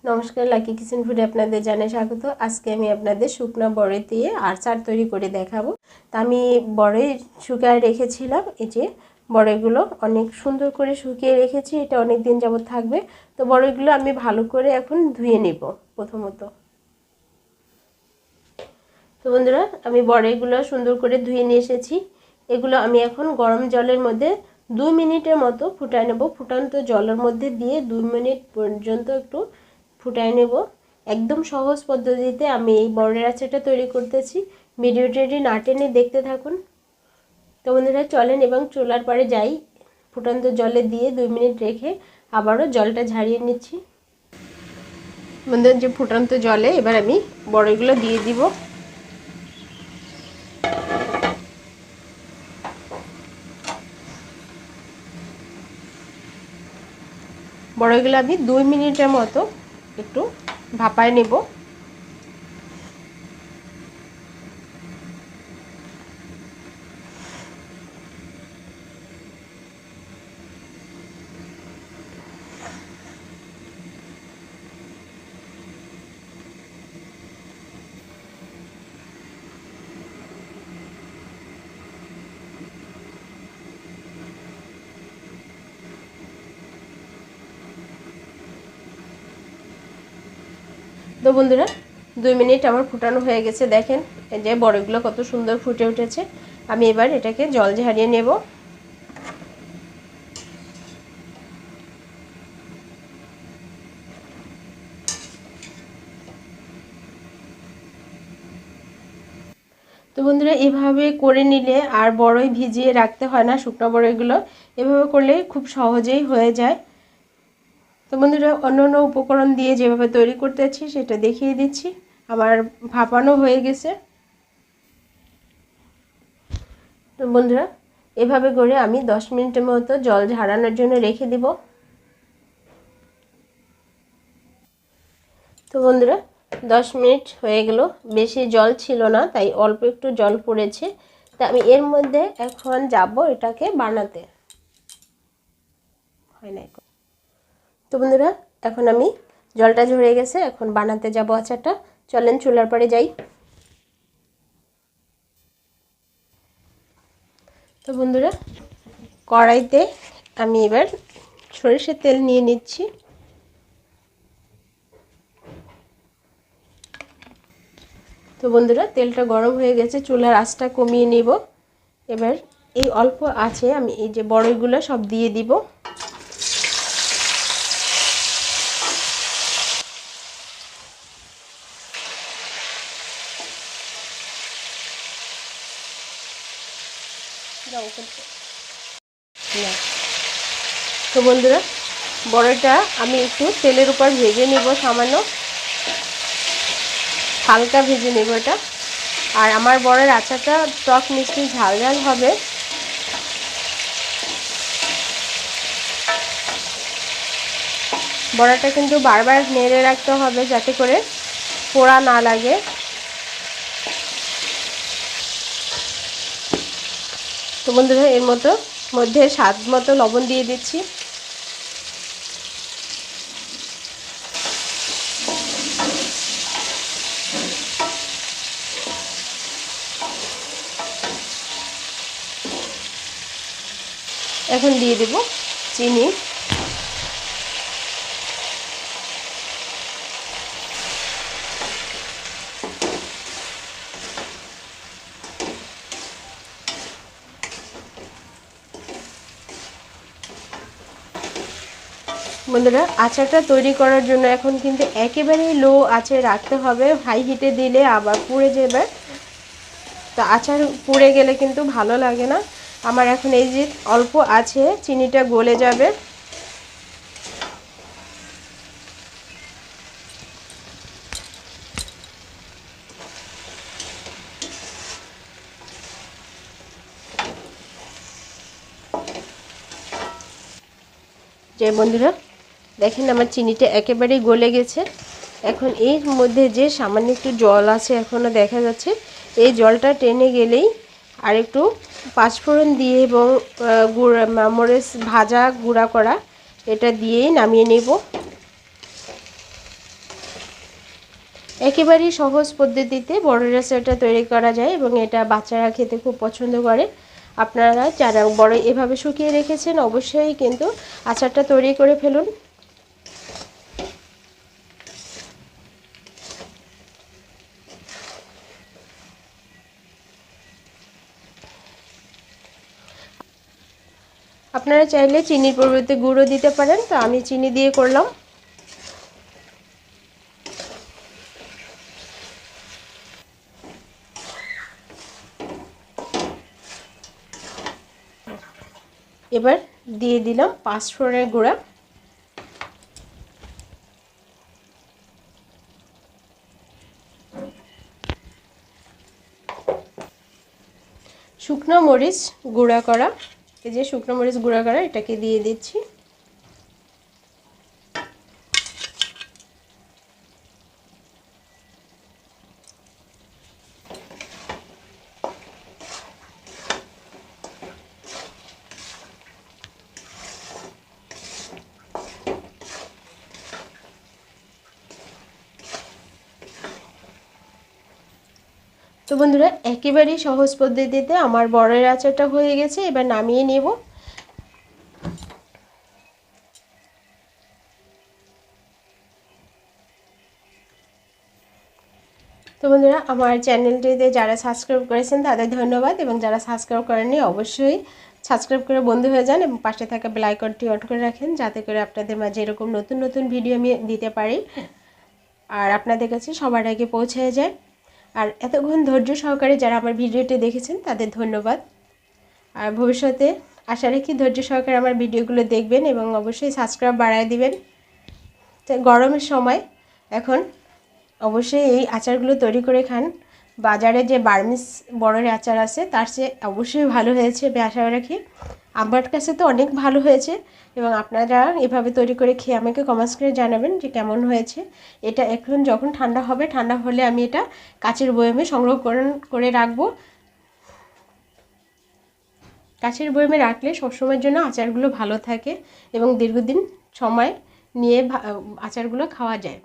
নমস্কার, lucky kitchen ফুডে আপনাদের জানাই স্বাগত। আজকে আমি আপনাদের শুকনো বড়ই দিয়ে আচার তৈরি করে দেখাবো। তা আমি বড়ই শুকিয়ে রেখেছিলাম। এই যে বড়ইগুলো অনেক সুন্দর করে শুকিয়ে রেখেছি, এটা অনেক দিন যাবত থাকবে। তো বড়ইগুলো আমি ভালো করে এখন ধুয়ে নেব প্রথমত। তো বন্ধুরা, আমি বড়ইগুলো সুন্দর করে ধুয়ে নিয়ে এসেছি। এগুলো আমি এখন গরম জলের মধ্যে 2 মিনিটের মতো ফুটায় নেব। ফুটান্ত জলের মধ্যে দিয়ে 2 মিনিট পর্যন্ত একটু ফুটায় নেব। একদম সহজ পদ্ধতিতে আমি এই বড়ের আচারটা তৈরি করতেছি। ভিডিওটি না টেনে দেখতে থাকুন। তো বন্ধুরা চলেন এবং চুলার পাড়ে যাই, ফুটান্ত জলে দিয়ে 2 মিনিট রেখে আবারও জলটা ঝারিয়ে নিচ্ছি। বন্ধুরা, যে ফুটান্ত জলে এবার আমি বড়ইগুলো দিয়ে দিব। বড়ইগুলো আমি 2 মিনিটের মতো একটু ভাপায় নেব। তো বন্ধুরা, 2 মিনিট আমার ফুটানো হয়ে গেছে। দেখেন এই যে বড়ইগুলো কত সুন্দর ফুটে উঠেছে। আমি এবার এটাকে জল ঝারিয়ে নেব। তো বন্ধুরা, এভাবে করে নিলে আর বড়ই ভিজিয়ে রাখতে হয় না। শুকনো বড়ইগুলো এভাবে করলে খুব সহজেই হয়ে যায়। তো বন্ধুরা, অন্য উপকরণ দিয়ে যেভাবে তৈরি করতেছি সেটা দেখিয়ে দিচ্ছি। আমার ভাপানো হয়ে গেছে। তো বন্ধুরা, এভাবে করে আমি 10 মিনিটের মতো জল ঝরানোর জন্য রেখে দিব। তো বন্ধুরা, 10 মিনিট হয়ে গেল। বেশি জল ছিল না, তাই অল্প একটু জল পড়েছে। তা আমি এর মধ্যে এখন যাব এটাকে বানাতে। হয় না। তো বন্ধুরা, এখন আমি জলটা ঝরে গেছে, এখন বানাতে যাব আচারটা। চলেন চুলার পাড়ে যাই। তো বন্ধুরা, কড়াইতে আমি এবার সরিষার তেল নিয়ে নিচ্ছি। তো বন্ধুরা, তেলটা গরম হয়ে গেছে, চুলার আঁচটা কমিয়ে নিব। এবার এই অল্প আছে আমি এই যে বড়ইগুলো সব দিয়ে দিব। তো বন্ধুরা, বড়ইটা আমি একটু তেলের উপর ভেজে নিব, সামান্য হালকা ভেজে নেব এটা। আর আমার বড়ের আচারটা টক মিষ্টি ঝাল ঝাল হবে। বড়াটা কিন্তু বারবার নেড়ে রাখতে হবে যাতে করে পোড়া না লাগে। তো বন্ধুরা, এর মধ্যে স্বাদ মতো লবণ দিয়ে দিচ্ছি। এখন দিয়ে দেব চিনি। বন্ধুরা, আচারটা তৈরি করার জন্য এখন কিন্তু একেবারেই লো আঁচে রাখতে হবে। হাই হিটে দিলে আবার পুড়ে যাবে। তো আচার পুড়ে গেলে কিন্তু ভালো লাগে না। আমার এখন এই যে অল্প আছে, চিনিটা গলে যাবে। যে বন্ধুরা, দেখেন আমার চিনিটা একেবারেই গলে গেছে। এখন এর মধ্যে যে সামান্য একটু জল আছে এখনও দেখা যাচ্ছে, এই জলটা টেনে গেলেই আর একটু পাঁচফোড়ন দিয়ে এবং মরিচ ভাজা গুঁড়া করা এটা দিয়েই নামিয়ে নেব। একেবারেই সহজ পদ্ধতিতে বড়ের আচারটা তৈরি করা যায় এবং এটা বাচ্চারা খেতে খুব পছন্দ করে। আপনারা যারা বড় এভাবে শুকিয়ে রেখেছেন অবশ্যই কিন্তু আচারটা তৈরি করে ফেলুন। আপনারা চাইলে চিনির পরিবর্তে গুঁড়ো দিতে পারেন, তো আমি চিনি দিয়ে করলাম। এবার দিয়ে দিলাম পাঁচফোড়নের গুঁড়া, শুকনো মরিচ গুঁড়া করা, এই যে শুকনো মরিচ গুঁড়া করা এটাকে দিয়ে দিচ্ছি। তো বন্ধুরা একেবারেই সহজ পদ্ধতিতে আমার বড়ের আচারটা হয়ে গেছে, এবার নামিয়ে নেব। তো বন্ধুরা আমার চ্যানেলটিতে যারা সাবস্ক্রাইব করেছেন তাদের ধন্যবাদ, এবং যারা সাবস্ক্রাইব করেননি অবশ্যই সাবস্ক্রাইব করে বন্ধু হয়ে যান এবং পাশে থাকা বেল আইকনটি অন করে রাখেন, যাতে করে আপনাদের মাঝে এরকম নতুন নতুন ভিডিও আমি দিতে পারি আর আপনাদের কাছে সবার আগে পৌঁছে যায়। আর এতক্ষণ ধৈর্য সহকারে যারা আমার ভিডিওটি দেখেছেন তাদের ধন্যবাদ। আর ভবিষ্যতে আশা রাখি ধৈর্য সহকারে আমার ভিডিওগুলো দেখবেন এবং অবশ্যই সাবস্ক্রাইব বাড়ায় দিবেন। তো গরমের সময় এখন অবশ্যই এই আচারগুলো তৈরি করে খান। বাজারে যে বার্মিস বড়ের আচার আছে তার চেয়ে অবশ্যই ভালো হয়েছে আমি আশা রাখি। আমার কাছে তো অনেক ভালো হয়েছে, এবং আপনারা এভাবে তৈরি করে খেয়ে আমাকে কমেন্টস করে জানাবেন যে কেমন হয়েছে। এটা এখন যখন ঠান্ডা হবে, ঠান্ডা হলে আমি এটা কাচের বয়ামে সংগ্রহ করে রাখবো। কাচের বয়ামে রাখলে সবসময়ের জন্য আচারগুলো ভালো থাকে এবং দীর্ঘদিন সময় নিয়ে আচারগুলো খাওয়া যায়।